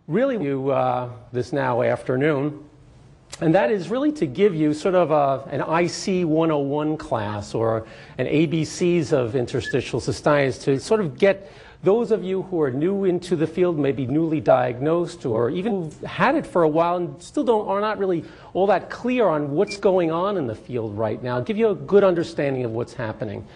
really this now afternoon, and that is really to give you sort of an IC 101 class or an ABCs of interstitial cystitis to sort of get those of you who are new into the field, maybe newly diagnosed, or even who've had it for a while and still are not really all that clear on what's going on in the field right now, give you a good understanding of what's happening.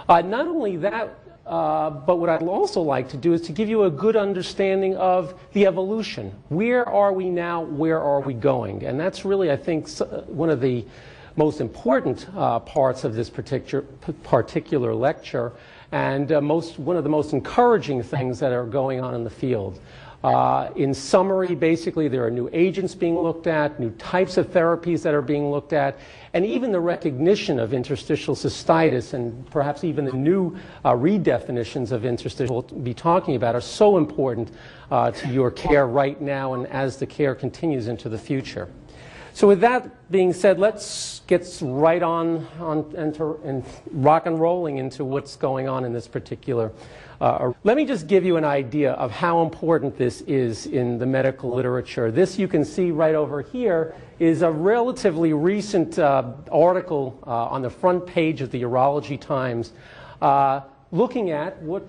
Not only that, but what I'd also like to do is to give you a good understanding of the evolution. Where are we now? Where are we going? And that's really, I think, one of the most important parts of this particular lecture, and one of the most encouraging things that are going on in the field. In summary, basically, there are new agents being looked at, new types of therapies that are being looked at, and even the recognition of interstitial cystitis and perhaps even the new redefinitions of interstitial we'll be talking about are so important to your care right now and as the care continues into the future. So with that being said, let's get right on and rock and rolling into what's going on in this particular. Let me just give you an idea of how important this is in the medical literature. This you can see right over here is a relatively recent article on the front page of the Urology Times looking at what?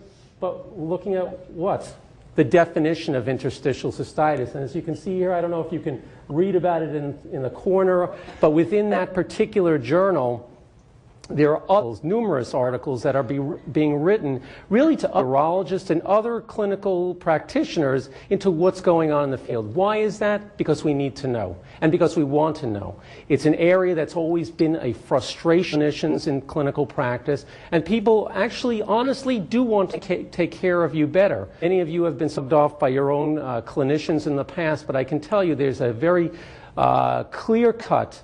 The definition of interstitial cystitis. And as you can see here, I don't know if you can read about it in the corner, but within that particular journal, there are numerous articles that are being written really to urologists and other clinical practitioners into what's going on in the field. Why is that? Because we need to know, and because we want to know. It's an area that's always been a frustration in clinical practice, and people actually honestly do want to take care of you better. Many of you have been subbed off by your own clinicians in the past, but I can tell you there's a very clear-cut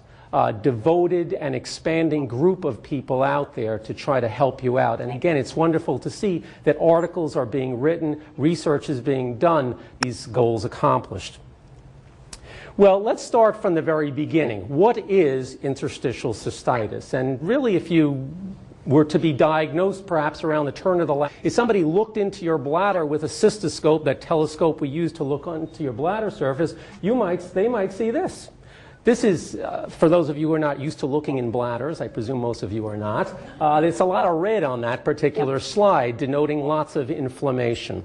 devoted and expanding group of people out there to try to help you out. And again, it's wonderful to see that articles are being written, research is being done, these goals accomplished. Well, let's start from the very beginning. What is interstitial cystitis? And really, if you were to be diagnosed perhaps around the turn of the last, if somebody looked into your bladder with a cystoscope, that telescope we use to look onto your bladder surface, they might see this. This is, for those of you who are not used to looking in bladders, I presume most of you are not, there's a lot of red on that particular slide denoting lots of inflammation.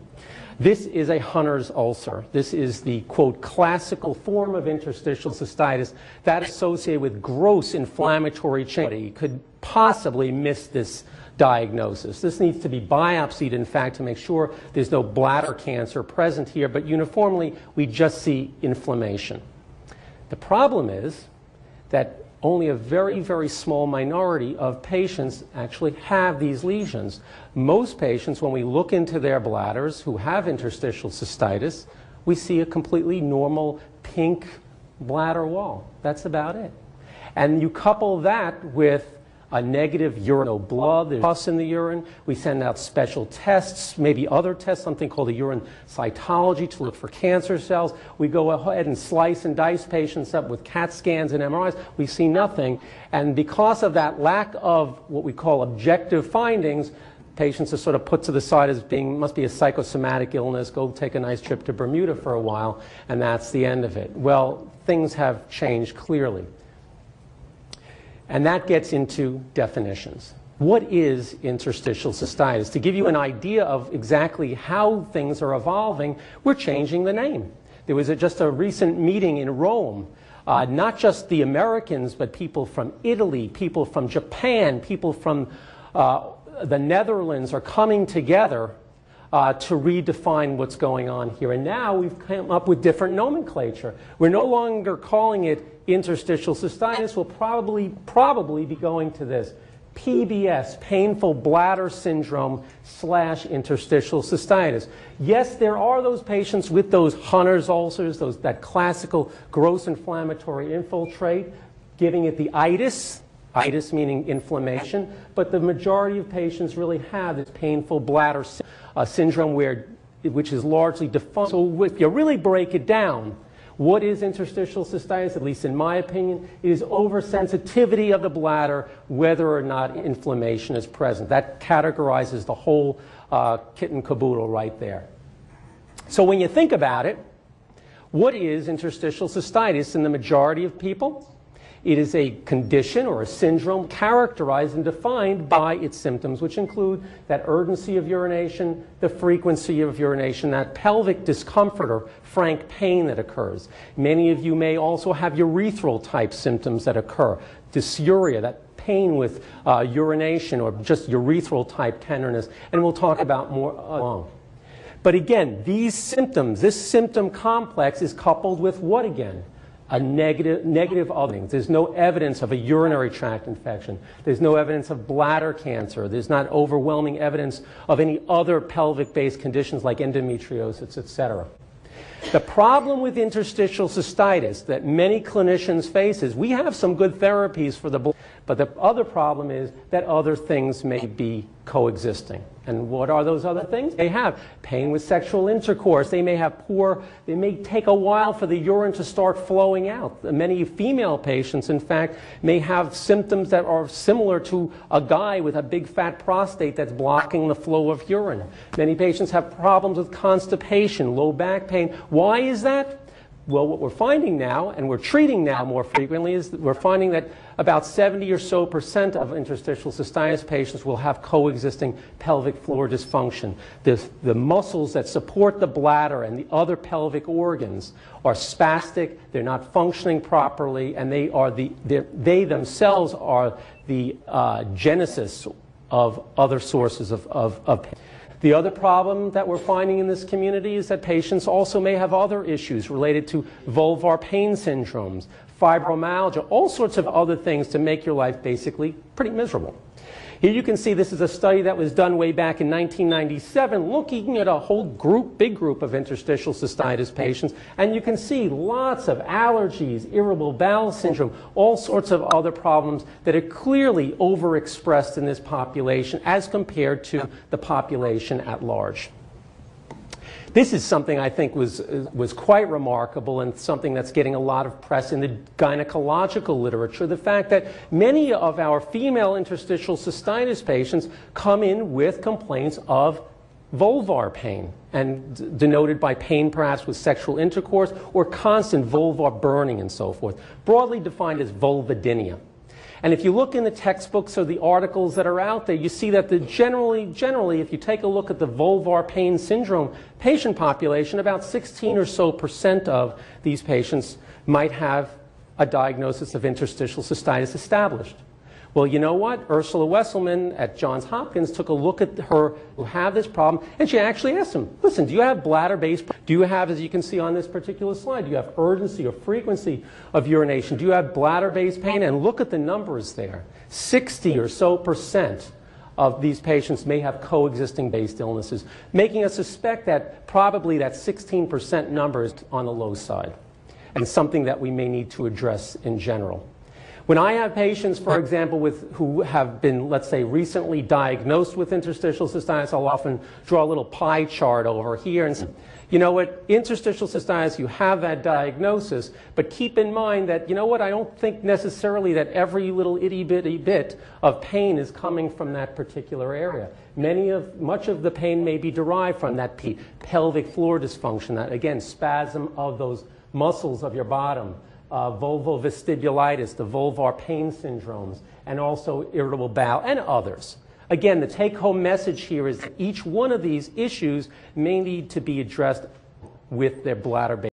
This is a Hunner's ulcer. This is the, quote, classical form of interstitial cystitis that is associated with gross inflammatory change. You could possibly miss this diagnosis. This needs to be biopsied, in fact, to make sure there's no bladder cancer present here, but uniformly we just see inflammation. The problem is that only a very, very small minority of patients actually have these lesions. Most patients, when we look into their bladders who have interstitial cystitis, we see a completely normal pink bladder wall. That's about it. And you couple that with a negative urine, no blood, there's pus in the urine. We send out special tests, maybe other tests, something called a urine cytology to look for cancer cells. We go ahead and slice and dice patients up with CAT scans and MRIs. We see nothing. And because of that lack of what we call objective findings, patients are sort of put to the side as being, must be a psychosomatic illness, go take a nice trip to Bermuda for a while, and that's the end of it. Well, things have changed clearly. And that gets into definitions. What is interstitial cystitis? To give you an idea of exactly how things are evolving, we're changing the name. There was just a recent meeting in Rome. Not just the Americans, but people from Italy, people from Japan, people from the Netherlands are coming together to redefine what's going on here. And now we've come up with different nomenclature. We're no longer calling it interstitial cystitis. We'll probably be going to this. PBS, painful bladder syndrome / interstitial cystitis. Yes, there are those patients with those Hunner's ulcers, that classical gross inflammatory infiltrate, giving it the itis meaning inflammation, but the majority of patients really have this painful bladder syndrome which is largely defunct. So if you really break it down, what is interstitial cystitis? At least in my opinion, it is oversensitivity of the bladder whether or not inflammation is present. That categorizes the whole kit and caboodle right there. So when you think about it, What is interstitial cystitis in the majority of people? It is a condition or a syndrome characterized and defined by its symptoms, which include that urgency of urination, the frequency of urination, that pelvic discomfort or frank pain that occurs. Many of you may also have urethral type symptoms that occur, dysuria, that pain with urination, or just urethral type tenderness, and we'll talk about more along. But again, these symptoms, this symptom complex is coupled with what again? A negative other things. There's no evidence of a urinary tract infection. There's no evidence of bladder cancer. There's not overwhelming evidence of any other pelvic-based conditions like endometriosis, etc. The problem with interstitial cystitis that many clinicians face is we have some good therapies for the blood, but the other problem is that other things may be coexisting. And what are those other things? They have pain with sexual intercourse. They may take a while for the urine to start flowing out. Many female patients, in fact, may have symptoms that are similar to a guy with a big fat prostate that's blocking the flow of urine. Many patients have problems with constipation, low back pain. Why is that? Well, what we're finding now, and we're treating now more frequently, is that we're finding that about 70% or so of interstitial cystitis patients will have coexisting pelvic floor dysfunction. The muscles that support the bladder and the other pelvic organs are spastic, they're not functioning properly, and they themselves are the genesis of other sources of pain. The other problem that we're finding in this community is that patients also may have other issues related to vulvar pain syndromes, fibromyalgia, all sorts of other things to make your life basically pretty miserable. Here you can see this is a study that was done way back in 1997 looking at a whole big group of interstitial cystitis patients, and you can see lots of allergies, irritable bowel syndrome, all sorts of other problems that are clearly overexpressed in this population as compared to the population at large. This is something I think was quite remarkable and something that's getting a lot of press in the gynecological literature. The fact that many of our female interstitial cystitis patients come in with complaints of vulvar pain, and denoted by pain perhaps with sexual intercourse or constant vulvar burning and so forth, broadly defined as vulvodynia. And if you look in the textbooks or the articles that are out there, you see that generally, if you take a look at the vulvar pain syndrome patient population, about 16% or so of these patients might have a diagnosis of interstitial cystitis established. Well, you know what? Ursula Wesselman at Johns Hopkins took a look at her who have this problem, and she actually asked them, listen, do you have bladder-based, do you have, as you can see on this particular slide, do you have urgency or frequency of urination? Do you have bladder-based pain? And look at the numbers there. 60% or so of these patients may have coexisting based illnesses, making us suspect that probably that 16% number is on the low side, and something that we may need to address in general. When I have patients, for example, who have been, let's say, recently diagnosed with interstitial cystitis, I'll often draw a little pie chart over here and say, you know what, interstitial cystitis, you have that diagnosis, but keep in mind that, you know what, I don't think necessarily that every little itty-bitty bit of pain is coming from that particular area. Much of the pain may be derived from that pelvic floor dysfunction, that, again, spasm of those muscles of your bottom, vulvovestibulitis, the vulvar pain syndromes, and also irritable bowel, and others. Again, the take-home message here is that each one of these issues may need to be addressed with their bladder-based